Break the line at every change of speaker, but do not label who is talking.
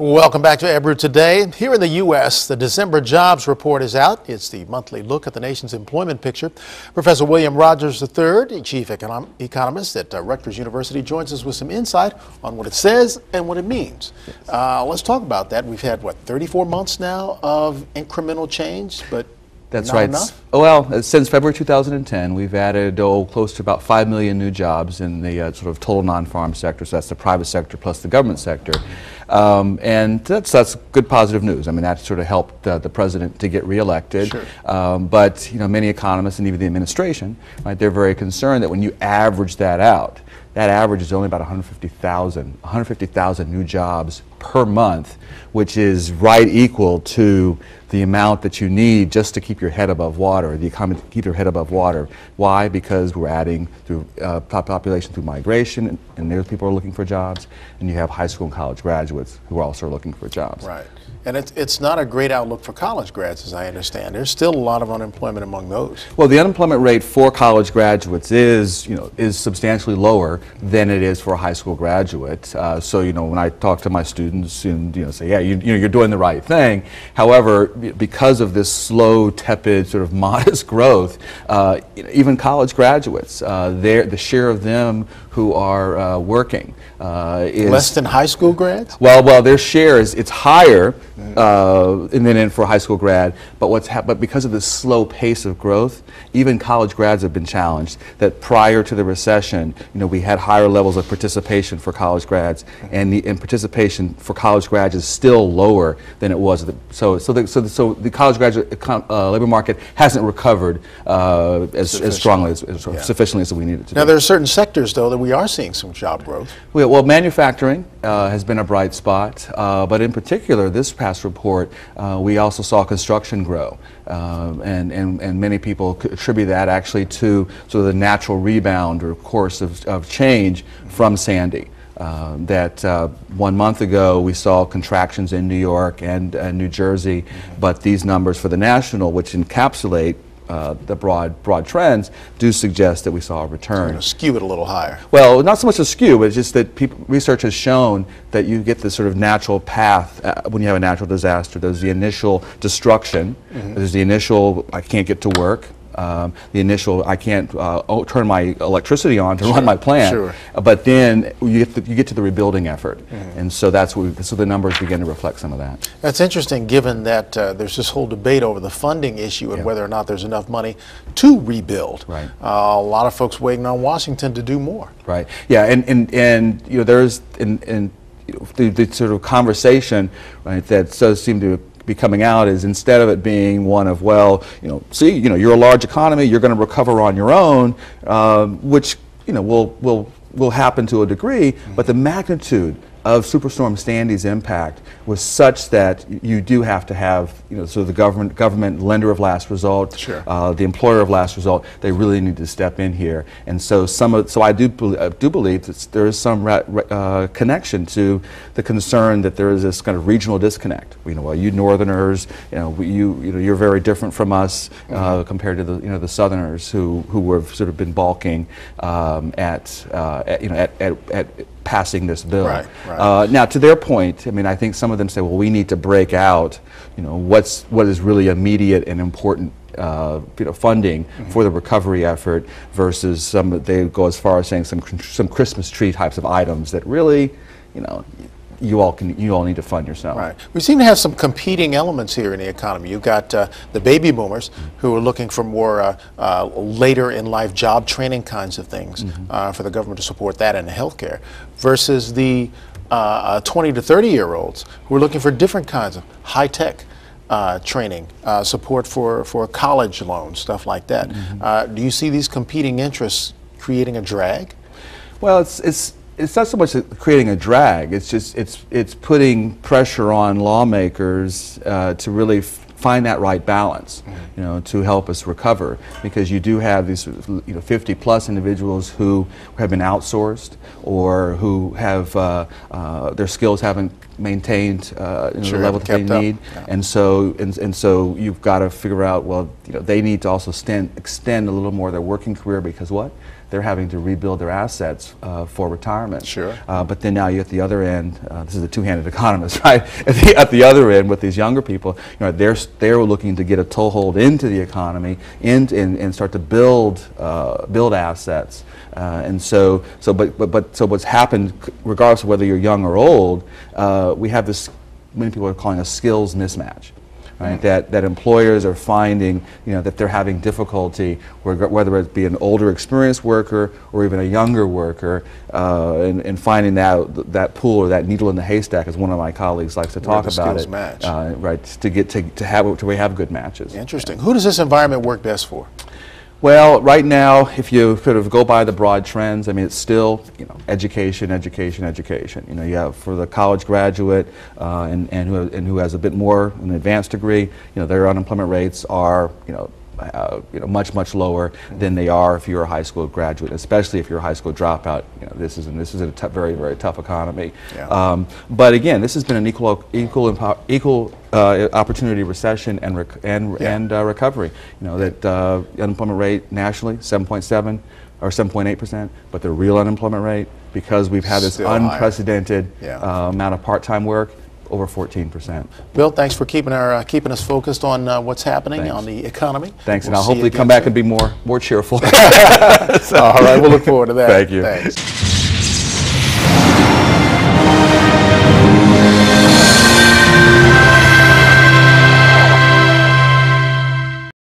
Welcome back to Ebru Today. Here in the U.S., the December jobs report is out. It's the monthly look at the nation's employment picture. Professor William Rodgers III, chief economist at Rutgers University, joins us with some insight on what it says and what it means. Let's talk about that. We've had, what, 34 months now of incremental change, but
that's
not
right.
enough?
Well, since February 2010, we've added close to about 5 million new jobs in the sort of total non-farm sector. So that's the private sector plus the government sector. And that's good positive news. I mean, that sort of helped the president to get reelected.
Sure.
But many economists and even the administration, right, they're very concerned that when you average that out, that average is only about 150,000 new jobs per month, which is right equal to the amount that you need just to keep your head above water, the economy to keep your head above water. Why? Because we're adding through population through migration, and there's people are looking for jobs, and you have high school and college graduates who are also looking for jobs.
Right. And it's not a great outlook for college grads, as I understand. There's still a lot of unemployment among those.
Well, the unemployment rate for college graduates is substantially lower than it is for a high school graduate. So when I talk to my students and say, yeah, you're doing the right thing. However, because of this slow, tepid, sort of modest growth, even college graduates, the share of them who are working is
less than high school grads.
Well, their share it's higher. And then for a high school grad, but because of this slow pace of growth, even college grads have been challenged. That prior to the recession, we had higher levels of participation for college grads, and participation for college grads is still lower than it was. So the college graduate labor market hasn't recovered as strongly, sufficiently as we need it to.
Now there are certain sectors though that we are seeing some job growth.
Well, manufacturing has been a bright spot, but in particular this past report, we also saw construction grow, and many people attribute that actually to sort of the natural rebound or course of change from Sandy. That 1 month ago we saw contractions in New York and New Jersey, but these numbers for the national, which encapsulate the broad trends, do suggest that we saw a return.
Skew it a little higher.
Well, not so much a skew, but it's just that research has shown that you get this sort of natural path when you have a natural disaster. There's the initial destruction, there's the initial I can't get to work, the initial I can't turn my electricity on to run my plant, but then you get to the rebuilding effort, and so so the numbers begin to reflect some of that.
That's interesting, given that there's this whole debate over the funding issue and whether or not there's enough money to rebuild. Right. A lot of folks waiting on Washington to do more. Right.
Yeah, and there's the sort of conversation, right, that does seem to be coming out is, instead of it being one of, well, you're a large economy, you're going to recover on your own, which will happen to a degree, but the magnitude of Superstorm Sandy's impact was such that you do have to have, sort of the government lender of last result, the employer of last result. They really need to step in here, and so I do believe that there is some connection to the concern that there is this kind of regional disconnect. Well, you Northerners, you're very different from us compared to the Southerners who have sort of been balking at passing this bill. Right. Now, to their point, I mean, I think some of them say, well, we need to break out, what is really immediate and important, funding for the recovery effort versus they go as far as saying some Christmas tree types of items that really, you all need to fund yourself.
Right. We seem to have some competing elements here in the economy. You've got the baby boomers who are looking for more later in life job training kinds of things for the government to support that and healthcare, versus the 20 to 30-year-olds who are looking for different kinds of high-tech training, support for college loans, stuff like that. Do you see these competing interests creating a drag?
Well, it's not so much creating a drag. It's just it's putting pressure on lawmakers to really find that right balance, to help us recover, because you do have these 50+ individuals who have been outsourced or who have their skills haven't maintained the level that they need, and so you've got to figure out, well, they need to also extend a little more of their working career, because they're having to rebuild their assets for retirement.
Sure.
But then now you at the other end, this is a two-handed economist, right? At the other end, with these younger people, they're looking to get a toehold into the economy and start to build assets. And so what's happened, regardless of whether you're young or old, we have this, many people are calling a skills mismatch. Right? That employers are finding, that they're having difficulty, whether it be an older experienced worker or even a younger worker, in finding that pool or that needle in the haystack, as one of my colleagues likes to talk about it.
Match.
Right, to have good matches.
Interesting. Who does this environment work best for?
Well, right now, if you sort of go by the broad trends, I mean, it's still, education, education, education. You have for the college graduate and who has a bit more an advanced degree, their unemployment rates are, much lower than they are if you're a high school graduate, especially if you're a high school dropout. This is a very, very tough economy.
Yeah.
But again, this has been an equal opportunity recession and recovery. That unemployment rate nationally 7.7 or 7.8%, but the real unemployment rate, because we've had this
Still
unprecedented amount of part-time work, over 14%.
Bill, thanks for keeping us focused on what's happening on the economy.
Thanks, and I'll hopefully come back and be more cheerful.
All right, we'll look forward to that.
Thank you.
Thanks.